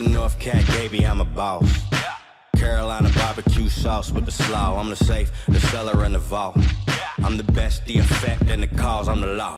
the North Cat, baby, I'm a boss. Carolina barbecue sauce with the slaw. I'm the safe, the cellar, and the vault. I'm the best, the effect, and the cause. I'm the law.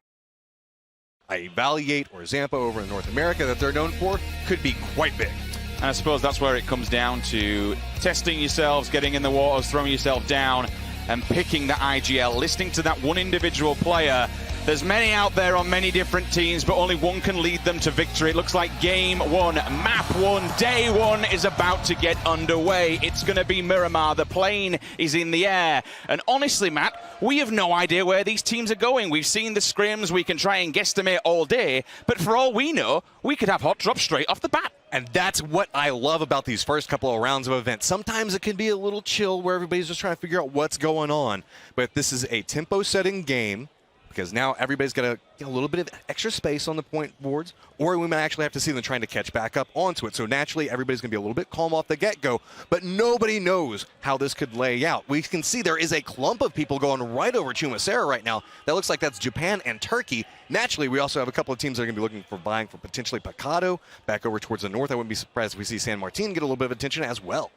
Valiate or Zampa over in North America that they're known for could be quite big. And I suppose that's where it comes down to testing yourselves, getting in the waters, throwing yourself down, and picking the IGL, listening to that one individual player. There's many out there on many different teams, but only one can lead them to victory. It looks like game one, map one, day one is about to get underway. It's going to be Miramar. The plane is in the air. And honestly, Matt, we have no idea where these teams are going. We've seen the scrims. We can try and guesstimate all day. But for all we know, we could have hot drops straight off the bat. And that's what I love about these first couple of rounds of events. Sometimes it can be a little chill where everybody's just trying to figure out what's going on. But this is a tempo-setting game, because now everybody's got to get a little bit of extra space on the point boards, or we might actually have to see them trying to catch back up onto it. So naturally, everybody's going to be a little bit calm off the get-go, but nobody knows how this could lay out. We can see there is a clump of people going right over Chumasera right now. That looks like that's Japan and Turkey. Naturally, we also have a couple of teams that are going to be looking for buying for potentially Picado back over towards the north. I wouldn't be surprised if we see San Martin get a little bit of attention as well.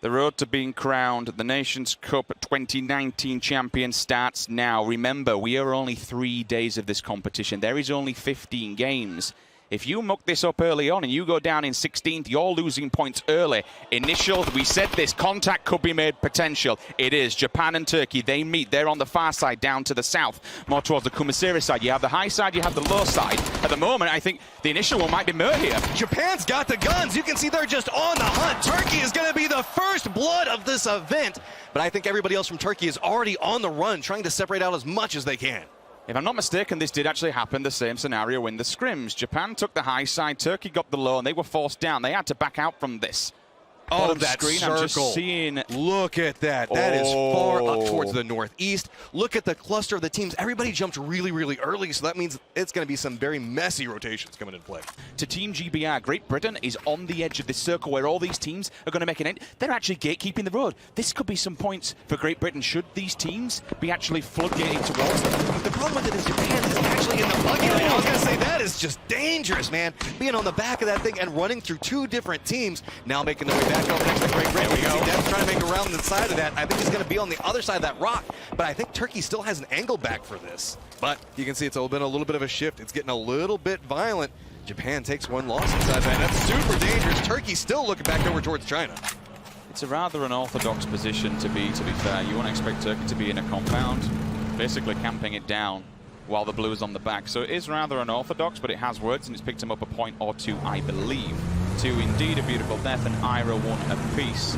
The road to being crowned the Nations Cup 2019 champion starts now. Remember, we are only 3 days of this competition. There is only 15 games. If you muck this up early on and you go down in 16th, you're losing points early. Initial, we said this, contact could be made potential. It is. Japan and Turkey, they meet. They're on the far side, down to the south, more towards the Kumasiri side. You have the high side, you have the low side. At the moment, I think the initial one might be Mur here. Japan's got the guns. You can see they're just on the hunt. Turkey is going to be the first blood of this event. But I think everybody else from Turkey is already on the run, trying to separate out as much as they can. If I'm not mistaken, this did actually happen, the same scenario in the scrims. Japan took the high side, Turkey got the low, and they were forced down. They had to back out from this. Oh, that screen, circle. I'm just seeing... Look at that. That is far up towards the northeast. Look at the cluster of the teams. Everybody jumped really, really early, so that means it's going to be some very messy rotations coming into play. To Team GBR, Great Britain is on the edge of this circle where all these teams are going to make an end. They're actually gatekeeping the road. This could be some points for Great Britain should these teams be actually floodgating towards them. The problem with it is Japan is actually in the buggy right now. I was going to say, that is just dangerous, man. Being on the back of that thing and running through two different teams, now making their way back over next to Great Britain. We go. Dev's trying to make a round the side of that. I think he's going to be on the other side of that rock, but I think Turkey still has an angle back for this. But you can see it's been a little bit of a shift. It's getting a little bit violent. Japan takes one loss inside that. That's super dangerous. Turkey still looking back over towards China. It's a rather unorthodox position to be fair. You want to expect Turkey to be in a compound, basically camping it down while the blue is on the back. So it is rather unorthodox, but it has worked, and it's picked him up a point or two, I believe. Two indeed, a beautiful death, and Ira one apiece.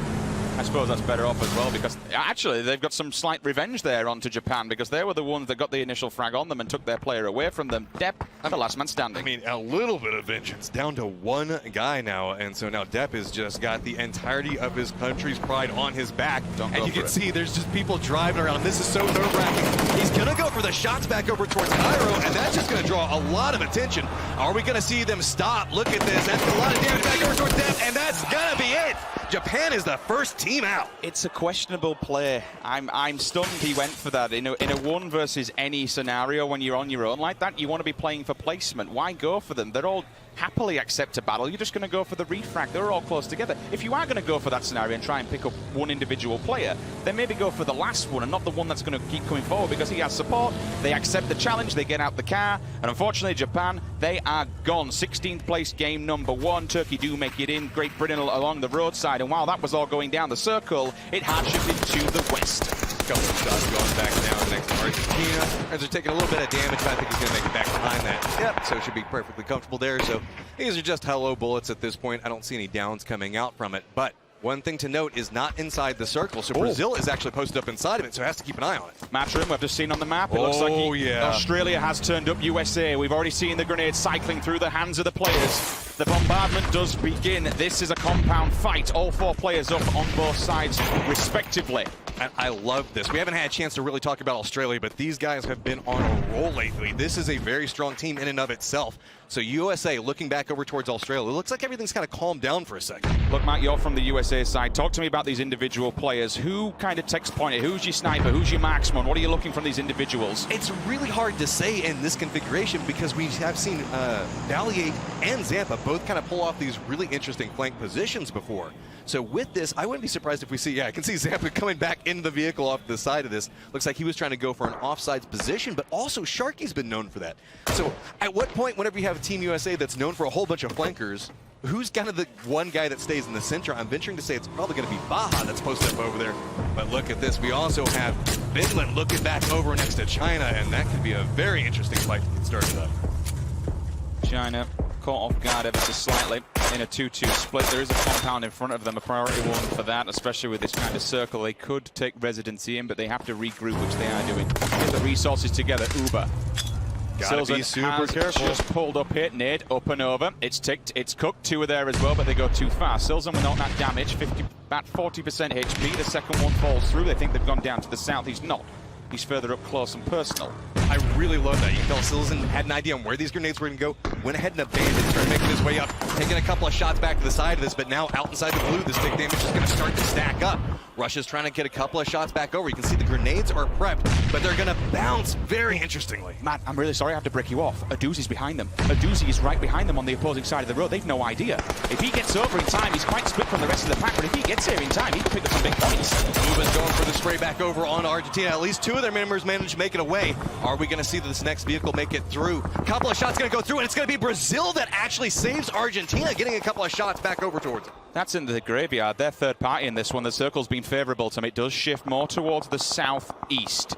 I suppose that's better off as well, because actually they've got some slight revenge there onto Japan, because they were the ones that got the initial frag on them and took their player away from them. Depp, the last man standing. I mean, a little bit of vengeance, down to one guy now, and so now Depp has just got the entirety of his country's pride on his back. And you can see there's just people driving around. This is so nerve-wracking. He's going to go for the shots back over towards Cairo, and that's just going to draw a lot of attention. Are we going to see them stop? Look at this. That's a lot of damage back over towards Depp, and that's going to be it. Japan is the first team out. It's a questionable play. I'm stunned he went for that. In a one versus any scenario, when you're on your own like that, you want to be playing for placement. Why go for them? They're all happily accept a battle. You're just going to go for the refract. They're all close together. If you are going to go for that scenario and try and pick up one individual player, then maybe go for the last one and not the one that's going to keep coming forward, because he has support. They accept the challenge. They get out the car. And unfortunately, Japan, they are gone. 16th place, game number one. Turkey do make it in. Great Britain along the roadside. And while that was all going down the circle, it hard shifted to the west. Couple of shots going back down next to Argentina. As they're taking a little bit of damage, but I think he's going to make it back behind that. Yep, so should be perfectly comfortable there. So these are just hello bullets at this point. I don't see any downs coming out from it. But one thing to note is not inside the circle. So Brazil is actually posted up inside of it, so it has to keep an eye on it. Matchroom, we've just seen on the map. It looks like Australia has turned up USA. We've already seen the grenades cycling through the hands of the players. The bombardment does begin. This is a compound fight. All four players up on both sides, respectively. And I love this. We haven't had a chance to really talk about Australia, but these guys have been on a roll lately. This is a very strong team in and of itself. So USA looking back over towards Australia. It looks like everything's kind of calmed down for a second. Look, Matt, you're from the USA side. Talk to me about these individual players. Who kind of takes point? Who's your sniper? Who's your marksman? What are you looking from these individuals? It's really hard to say in this configuration because we have seen Valier and Zampa both kind of pull off these really interesting flank positions before. So with this, I wouldn't be surprised if we see, I can see Zampa coming back into the vehicle off the side of this. Looks like he was trying to go for an offsides position, but also Sharky's been known for that. So at what point, whenever you have Team USA that's known for a whole bunch of flankers, who's kind of the one guy that stays in the center? I'm venturing to say it's probably going to be Baja that's posted up over there. But look at this. We also have Finland looking back over next to China, and that could be a very interesting fight to get started up. China caught off guard ever so slightly in a 2-2 split. There is a compound in front of them, a priority one for that, especially with this kind of circle. They could take residency in, but they have to regroup, which they are doing. Get the resources together. Uber. Gotta be super careful. Just pulled up here, nade up and over. It's ticked, it's cooked. Two are there as well, but they go too fast. Silzen without that damage, about 40% HP. The second one falls through. They think they've gone down to the south. He's not. He's further up close and personal. I really love that. You can tell Silzen had an idea on where these grenades were going to go. Went ahead and abandoned, started making his way up, taking a couple of shots back to the side of this, but now out inside the blue, the stick damage is going to start to stack up. Russia's trying to get a couple of shots back over. You can see the grenades are prepped, but they're going to bounce very interestingly. Matt, I'm really sorry I have to break you off. Aduzi's behind them. Aduzi is right behind them on the opposing side of the road. They've no idea. If he gets over in time, he's quite split from the rest of the pack, but if he gets here in time, he can pick up some big points. Uba's going for the spray back over on Argentina. At least two of their members managed to make it away. Are we going to see this next vehicle make it through? A couple of shots going to go through, and it's going to be Brazil that actually saves Argentina, getting a couple of shots back over towards it. That's in the graveyard. They're third party in this one. The circle's been favorable to them. It does shift more towards the southeast.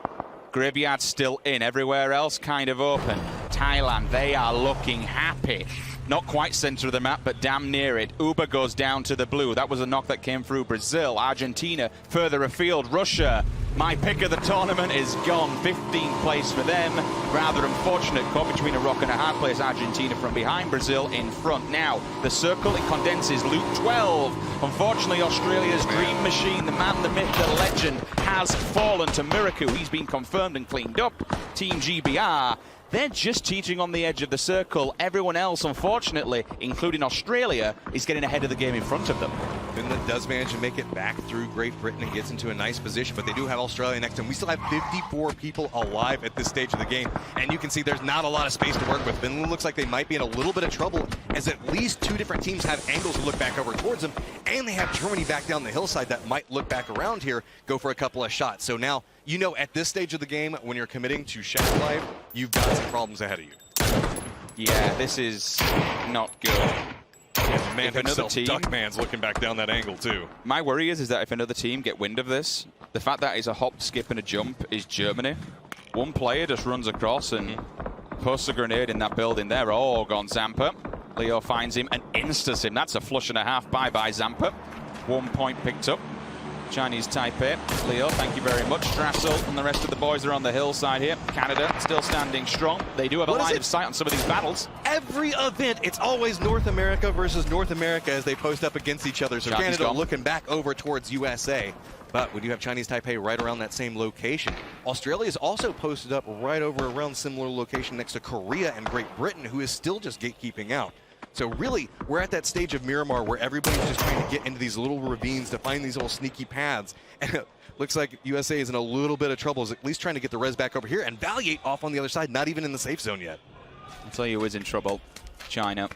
Graveyard's still in. Everywhere else kind of open. Thailand, they are looking happy. Not quite center of the map, but damn near it. Uber goes down to the blue. That was a knock that came through Brazil. Argentina further afield. Russia, my pick of the tournament, is gone. 15th place for them. Rather unfortunate. Caught between a rock and a hard place. Argentina from behind, Brazil in front. Now, the circle, it condenses. Luke 12. Unfortunately, Australia's dream machine, the man, the myth, the legend, has fallen to Miraku. He's been confirmed and cleaned up. Team GBR, they're just teetering on the edge of the circle. Everyone else, unfortunately, including Australia, is getting ahead of the game in front of them. Finland does manage to make it back through Great Britain and gets into a nice position, but they do have Australia next to them. We still have 54 people alive at this stage of the game, and you can see there's not a lot of space to work with. Finland looks like they might be in a little bit of trouble, as at least two different teams have angles to look back over towards them, and they have Germany back down the hillside that might look back around here, go for a couple of shots. So now, you know, at this stage of the game, when you're committing to Shadow Life, you've got some problems ahead of you. Yeah, this is not good. And man If another himself, team- Duckman's looking back down that angle too. My worry is that if another team get wind of this, the fact that it's a hop, skip, and a jump is Germany. One player just runs across and posts a grenade in that building there. Oh, gone Zampa. Leo finds him and instas him. That's a flush and a half. Bye-bye, Zampa. 1 point picked up. Chinese Taipei. Leo, thank you very much. Strassel and the rest of the boys are on the hillside here. Canada still standing strong. They do have a line of sight on some of these battles. Every event, it's always North America versus North America as they post up against each other. So Chinese Canada gone. looking back over towards USA. But we do have Chinese Taipei right around that same location. Australia is also posted up right over around similar location next to Korea and Great Britain, who is still just gatekeeping out. So really, we're at that stage of Miramar where everybody's just trying to get into these little ravines to find these little sneaky paths. And it looks like USA is in a little bit of trouble, is at least trying to get the res back over here. And Valier off on the other side, not even in the safe zone yet. I'll tell you who is in trouble. China,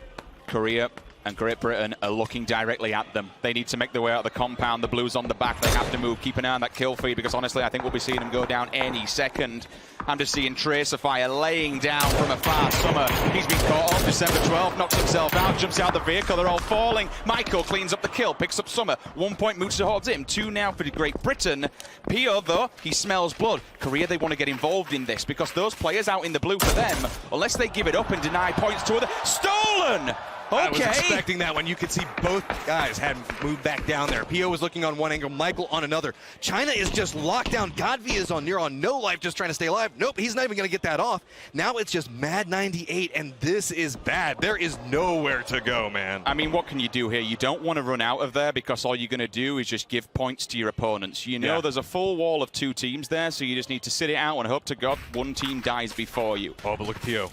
Korea, and Great Britain are looking directly at them. They need to make their way out of the compound. The blues on the back. They have to move. Keep an eye on that kill feed, because honestly, I think we'll be seeing them go down any second. I'm just seeing Tracer Fire laying down from afar. Summer, he's been caught off. December 12th, knocks himself out, jumps out the vehicle. They're all falling. Michael cleans up the kill, picks up Summer. 1 point moves towards him. 2 now for Great Britain. Pio, though, he smells blood. Korea, they want to get involved in this, because those players out in the blue, for them, unless they give it up and deny points to other... Stolen! Okay. I was expecting that one. You could see both guys had moved back down there. Pio was looking on one angle, Michael on another. China is just locked down. Godvi is on no life, just trying to stay alive. Nope, he's not even going to get that off. Now it's just Mad 98, and this is bad. There is nowhere to go, man. I mean, what can you do here? You don't want to run out of there, because all you're going to do is just give points to your opponents. You know there's a full wall of 2 teams there, so you just need to sit it out and hope to God one team dies before you. Oh, but look at Pio.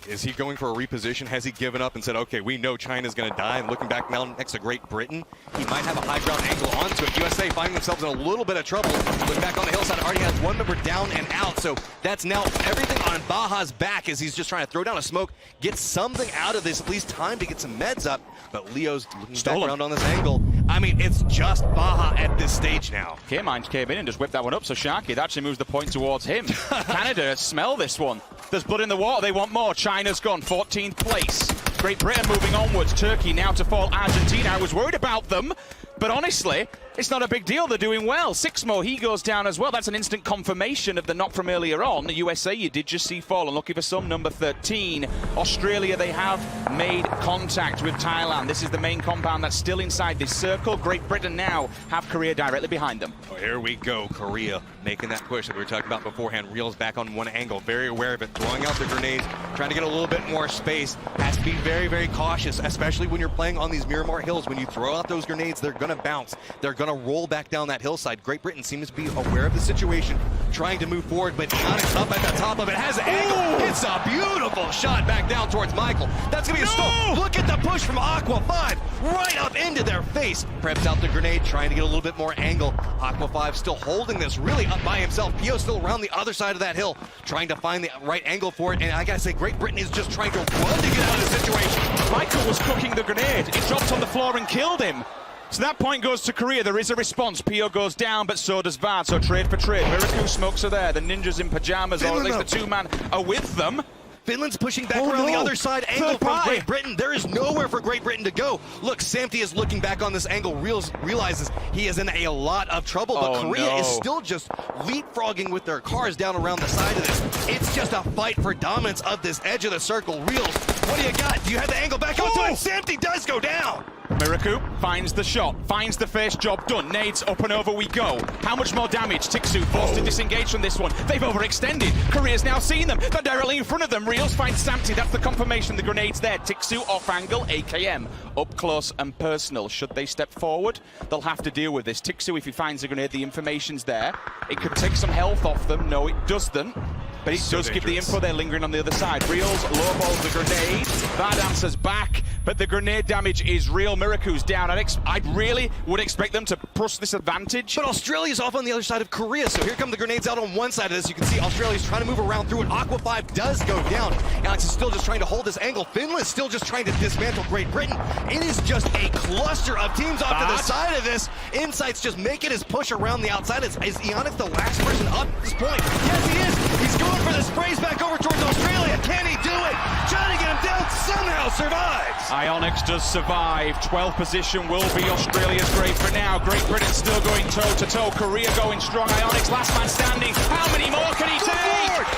Is he going for a reposition? Has he given up and said, okay, we know China's going to die, and looking back now next to Great Britain, he might have a high ground angle onto it. USA finding themselves in a little bit of trouble. Look back on the hillside, already has one member down and out, so that's now everything on Baja's back as he's just trying to throw down a smoke, get something out of this, at least time to get some meds up, but Leo's looking back around on this angle. I mean, it's just Baja at this stage now. K-Mines came in and just whipped that one up, so Sharky, that actually moves the point towards him. Canada, smell this one. There's blood in the water, they want more. China's gone, 14th place. Great Britain moving onwards. Turkey now to fall. Argentina, I was worried about them, but honestly, it's not a big deal. They're doing well. 6 more, he goes down as well. That's an instant confirmation of the knock from earlier on. The USA, you did just see fall, and looking for some, number 13. Australia, they have made contact with Thailand. This is the main compound that's still inside this circle. Great Britain now have Korea directly behind them. Oh, here we go. Korea making that push that we were talking about beforehand. Reel's back on one angle, very aware of it, throwing out the grenades, trying to get a little bit more space. Has to be very, very cautious, especially when you're playing on these Miramar hills. When you throw out those grenades, they're going to bounce. They're going to roll back down that hillside. Great Britain seems to be aware of the situation, trying to move forward, but Ionic's up at the top of it, has an angle. It's a beautiful shot back down towards Michael. That's going to be a stall. Look at the push from Aqua 5, right up into their face. Preps out the grenade, trying to get a little bit more angle. Aqua 5 still holding this really up by himself. Pio still around the other side of that hill, trying to find the right angle for it, and I gotta say, Great Britain is just trying to run to get out of the situation. Michael was cooking the grenade. It dropped on the floor and killed him. So that point goes to Korea. There is a response. Pio goes down, but so does Vard. So trade for trade. Miraku smokes are there. The ninjas in pajamas, or at least the 2-man are with them. Finland's pushing back around the other side. Angle from Great Britain. There is nowhere for Great Britain to go. Look, Samty is looking back on this angle, realizes he is in a lot of trouble, but Korea is still just leapfrogging with their cars down around the side of this. It's just a fight for dominance of this edge of the circle. Reels, what do you got? Do you have the angle back onto it? Samty does go down. Miraku finds the shot, finds the face, job done. Nades up and over we go. How much more damage? Tiksu forced to disengage from this one. They've overextended. Korea's now seen them. They're directly in front of them. Reels finds Samty. That's the confirmation. The grenade's there. Tiksu off angle. AKM up close and personal. Should they step forward? They'll have to deal with this. Tiksu, if he finds the grenade, the information's there. It could take some health off them. No, it doesn't. But it does give the info. They're lingering on the other side. Reels lowballs the grenade. That answers back, but the grenade damage is real. Miraku's down. I really would expect them to push this advantage. But Australia's off on the other side of Korea, so here come the grenades out on one side of this. You can see Australia's trying to move around through it. Aqua 5 does go down. Alex is still just trying to hold this angle. Finland's still just trying to dismantle Great Britain. It is just a cluster of teams off to the side of this. Insight's just making his push around the outside. Is Ionic the last person up at this point? Yes, he is. He's going for the sprays back over towards Australia. Can he do it? Trying to get him down, somehow survives. Ionix does survive. 12th position will be Australia's Great for now. Great Britain still going toe-to-toe. Korea going strong. Ionix last man standing. How many more can he take?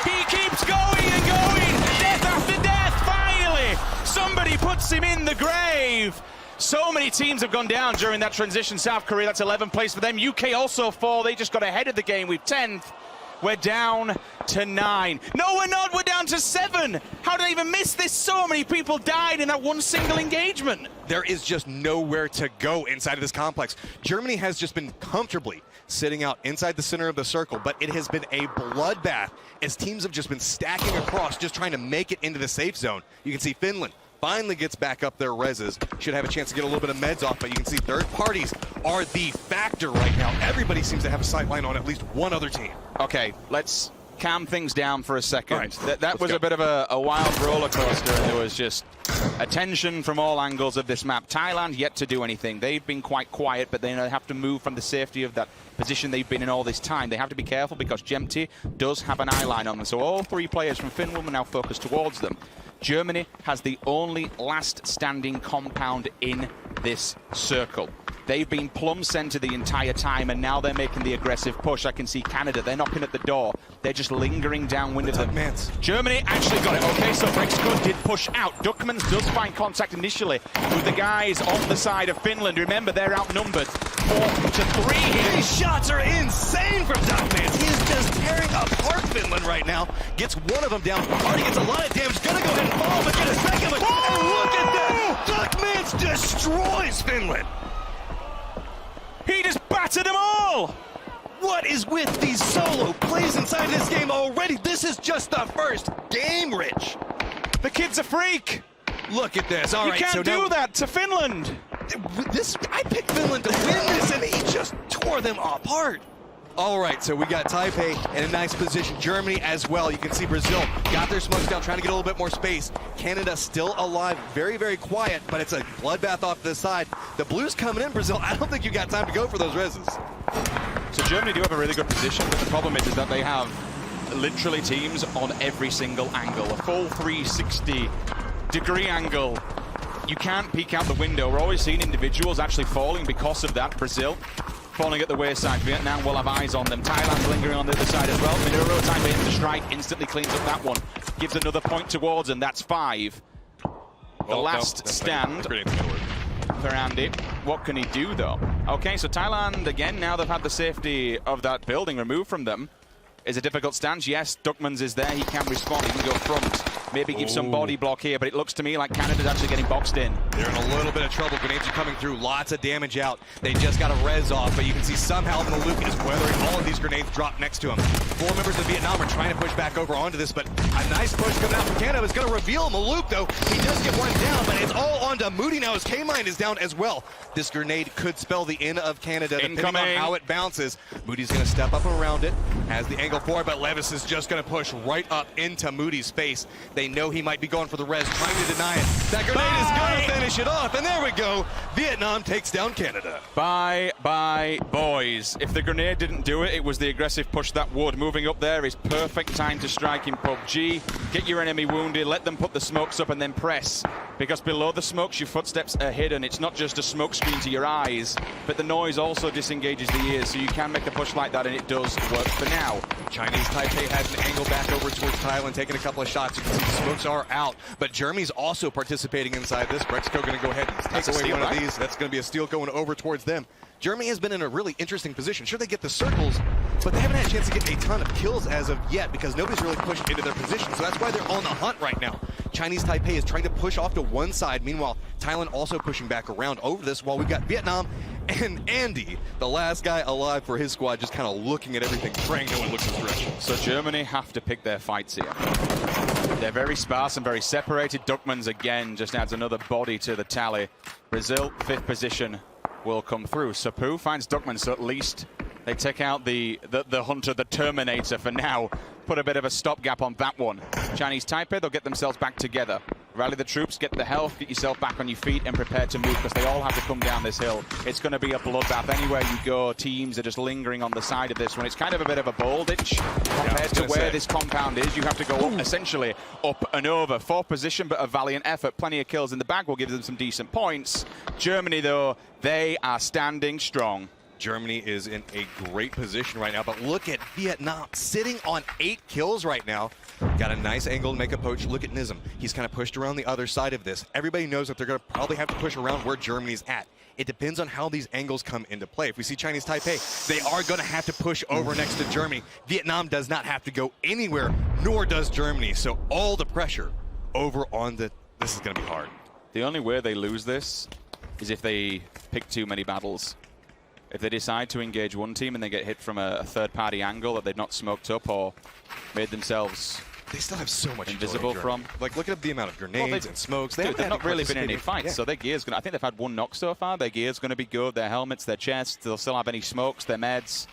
He keeps going and going. Death after death. Finally, somebody puts him in the grave. So many teams have gone down during that transition. South Korea, that's 11th place for them. UK also 4. They just got ahead of the game with 10th. We're down to 9. No, we're not. We're down to 7. How did I even miss this? So many people died in that one single engagement. There is just nowhere to go inside of this complex. Germany has just been comfortably sitting out inside the center of the circle, but it has been a bloodbath as teams have just been stacking across, just trying to make it into the safe zone. You can see Finland finally gets back up their reses. Should have a chance to get a little bit of meds off, but you can see third parties are the factor right now. Everybody seems to have a sight line on at least one other team. Okay, let's calm things down for a second. Right, that was a bit of a wild roller coaster, and there was just attention from all angles of this map. Thailand yet to do anything. They've been quite quiet, but they have to move from the safety of that position they've been in all this time. They have to be careful because Jemti does have an eye line on them. So all 3 players from Finland will now focus towards them. Germany has the only last standing compound in this circle. They've been plumb center the entire time, and now they're making the aggressive push. I can see Canada. They're knocking at the door. They're just lingering downwind of them. Germany actually got it. Okay, so Mexico did push out. Duckmans does find contact initially with the guys on the side of Finland. Remember, they're outnumbered 4-3 here. These shots are insane from Duckmans. He is just tearing apart Finland right now. Gets one of them down. Already gets a lot of damage. Gonna go ahead and fall, but get a second one. And look at that! Duckmans destroys Finland. He just battered them all! What is with these solo plays inside this game already? This is just the first game, Rich. The kid's a freak. Look at this. All You right, can't so do now, that to Finland. I picked Finland to win this, and he just tore them apart. All right, so we got Taipei in a nice position. Germany as well. You can see Brazil got their smokes down, trying to get a little bit more space. Canada still alive, very, very quiet, but it's a bloodbath off to the side. The Blues coming in, Brazil. I don't think you got time to go for those reses. So Germany do have a really good position, but the problem is that they have literally teams on every single angle. A full 360-degree angle. You can't peek out the window. We're always seeing individuals actually falling because of that. Brazil falling at the wayside. Vietnam will have eyes on them. Thailand lingering on the other side as well. Minuro time in to strike, instantly cleans up that one. Gives another point towards, and that's 5. The last stand for Andy. What can he do, though? Okay, so Thailand, again, now they've had the safety of that building removed from them. Is a difficult stance. Yes, Duckmans is there. He can respond. He can go front. Maybe give some body block here, but it looks to me like Canada's actually getting boxed in. They're in a little bit of trouble. Grenades are coming through. Lots of damage out. They just got a res off, but you can see somehow Maluk is weathering all of these grenades dropped next to him. 4 members of Vietnam are trying to push back over onto this, but a nice push coming out from Canada is going to reveal Maluk, though. He does get one down, but it's all onto Moody now as K-Mine is down as well. This grenade could spell the end of Canada, depending on how it bounces. Moody's going to step up around it, has the angle for it, but Levis is just going to push right up into Moody's face. They know he might be going for the res, trying to deny it. That grenade is going to finish it off, and there we go. Vietnam takes down Canada. Bye, boys. If the grenade didn't do it, it was the aggressive push that would. Moving up there is perfect time to strike in PUBG. Get your enemy wounded, let them put the smokes up, and then press. Because below the smokes, your footsteps are hidden. It's not just a smoke screen to your eyes, but the noise also disengages the ears, so you can make a push like that, and it does work for now. Chinese Taipei has an angle back over towards Thailand, taking a couple of shots. You can see the smokes are out, but Germany's also participating inside this. Brexco going to go ahead and take away one of these. That's going to be a steal going over towards them. Germany has been in a really interesting position. Sure, they get the circles, but they haven't had a chance to get a ton of kills as of yet because nobody's really pushed into their position, so that's why they're on the hunt right now. Chinese Taipei is trying to push off to one side. Meanwhile, Thailand also pushing back around over this while we've got Vietnam and Andy, the last guy alive for his squad, just kind of looking at everything, praying no one looks his direction. So Germany have to pick their fights here. They're very sparse and very separated. Duckmans, again, just adds another body to the tally. Brazil, 5th position, will come through. Sapu finds Duckman, so at least they take out the hunter, the Terminator for now. Put a bit of a stopgap on that one. Chinese Taipei, they'll get themselves back together. Rally the troops, get the health, get yourself back on your feet and prepare to move because they all have to come down this hill. It's going to be a bloodbath anywhere you go. Teams are just lingering on the side of this one. It's kind of a bit of a bowl ditch compared to where this compound is. You have to go up, essentially up and over. 4th position, but a valiant effort. Plenty of kills in the bag will give them some decent points. Germany, though, they are standing strong. Germany is in a great position right now, but look at Vietnam sitting on 8 kills right now. Got a nice angle to make a poach. Look at Nizam. He's kind of pushed around the other side of this. Everybody knows that they're going to probably have to push around where Germany's at. It depends on how these angles come into play. If we see Chinese Taipei, they are going to have to push over next to Germany. Vietnam does not have to go anywhere, nor does Germany. So all the pressure over on the... This is going to be hard. The only way they lose this is if they pick too many battles. If they decide to engage one team and they get hit from a third-party angle that they've not smoked up or made themselves they still have so much invisible from. Like, look at the amount of grenades and smokes. They've not really been in any fights, so their gear's going to... I think they've had 1 knock so far. Their gear's going to be good. Their helmets, their chests, they'll still have any smokes, their meds.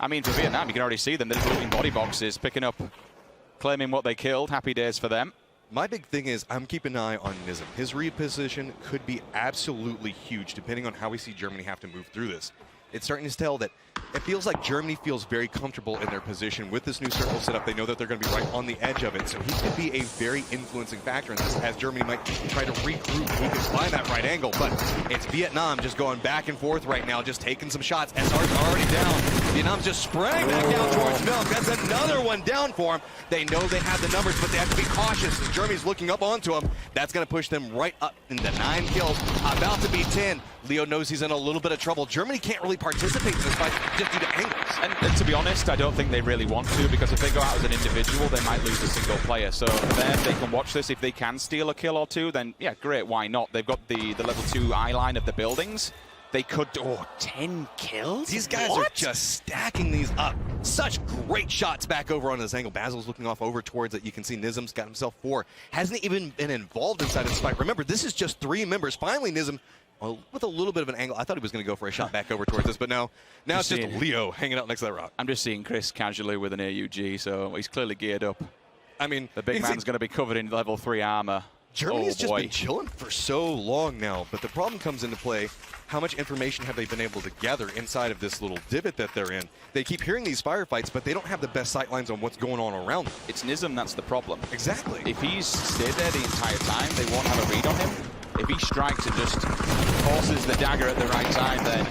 I mean, for Vietnam, you can already see them. They're just looting body boxes, picking up, claiming what they killed. Happy days for them. My big thing is I'm keeping an eye on Nizam. His reposition could be absolutely huge depending on how we see Germany have to move through this. It's starting to tell that it feels like Germany feels very comfortable in their position with this new circle setup. They know that they're going to be right on the edge of it, so he could be a very influencing factor in this as Germany might try to regroup. He could find that right angle, but it's Vietnam just going back and forth right now, just taking some shots. SR's already down. Vietnam's just spraying back down towards Milk. That's another one down for him. They know they have the numbers, but they have to be cautious as Germany's looking up onto him. That's going to push them right up into 9 kills, about to be 10. Leo knows he's in a little bit of trouble. Germany can't really participate in this fight just due to angles. And to be honest, I don't think they really want to, because if they go out as an individual, they might lose a single player. So for them, they can watch this. If they can steal a kill or two, then yeah, great, why not? They've got the level 2 eye line of the buildings. They could... Oh, 10 kills? These guys are just stacking these up. Such great shots back over on this angle. Basil's looking off over towards it. You can see Nizm's got himself 4. Hasn't even been involved inside of this fight. Remember, this is just 3 members. Finally, Nizm with a little bit of an angle. I thought he was going to go for a shot back over towards this, but no. Now it's just Leo hanging out next to that rock. I'm just seeing Chris casually with an AUG, so he's clearly geared up. I mean, the big man's going to be covered in level 3 armor. Germany's just been chilling for so long now, but the problem comes into play. How much information have they been able to gather inside of this little divot that they're in? They keep hearing these firefights, but they don't have the best sight lines on what's going on around them. It's Nizm that's the problem. Exactly. If he's stayed there the entire time, they won't have a read on him. If he strikes and just forces the dagger at the right time, then...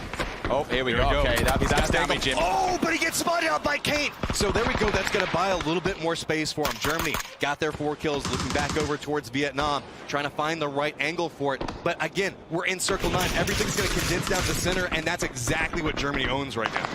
Oh, here we go. Okay, that's damaging. Oh, but he gets spotted out by Kate. So there we go. That's going to buy a little bit more space for him. Germany got their 4 kills, looking back over towards Vietnam, trying to find the right angle for it. But again, we're in circle 9. Everything's going to condense down to the center, and that's exactly what Germany owns right now.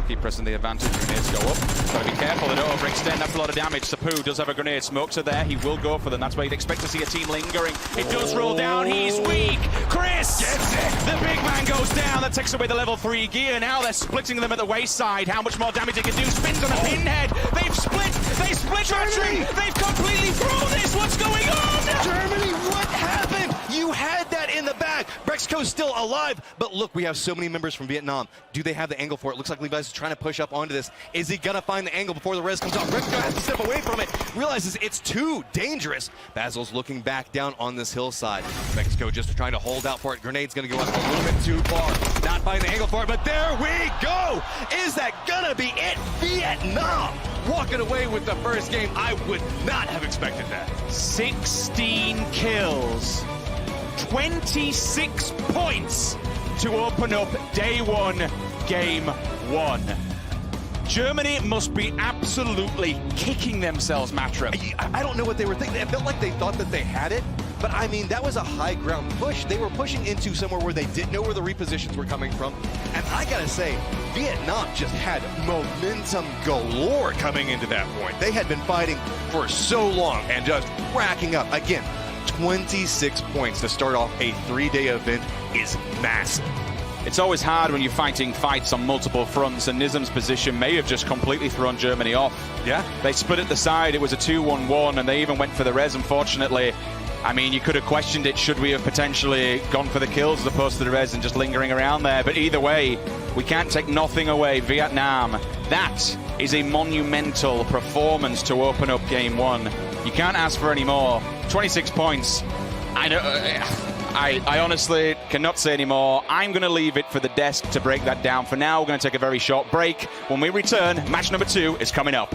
Keep pressing the advantage. Grenades go up. Got to be careful they don't overextend. That's a lot of damage. Sapu does have a grenade. Smokes are there. He will go for them. That's why you'd expect to see a team lingering. It does roll down. He's weak. Chris gets it. The big man goes down. That takes away the level 3 gear. Now they're splitting them at the waist side. How much more damage they can do? Spins on a pinhead. They've split. They split Germany. They've completely thrown this. What's going on? Germany, what happened? You had that in the back. Brexco's still alive. But look, we have so many members from Vietnam. Do they have the angle for it? Looks like Levi's trying to push up onto this. Is he gonna find the angle before the res comes off? Brexco has to step away from it. Realizes it's too dangerous. Basil's looking back down on this hillside. Brexco just trying to hold out for it. Grenade's gonna go up a little bit too far. Not finding the angle for it, but there we go. Is that gonna be it? Vietnam walking away with the first game. I would not have expected that. 16 kills, 26 points to open up day 1, game 1. Germany must be absolutely kicking themselves, Matrup. I don't know what they were thinking. It felt like they thought that they had it, but I mean, that was a high ground push. They were pushing into somewhere where they didn't know where the repositions were coming from. And I gotta say, Vietnam just had momentum galore coming into that point. They had been fighting for so long and just racking up. Again, 26 points to start off a 3-day event is massive. It's always hard when you're fighting fights on multiple fronts, and Nizm's position may have just completely thrown Germany off. Yeah. They split at the side. It was a 2-1-1, and they even went for the res, unfortunately. I mean, you could have questioned it. Should we have potentially gone for the kills as opposed to the res and just lingering around there? But either way, we can't take nothing away. Vietnam, that is a monumental performance to open up game 1. You can't ask for any more. 26 points. I honestly cannot say any more. I'm going to leave it for the desk to break that down. For now, we're going to take a very short break. When we return, match number 2 is coming up.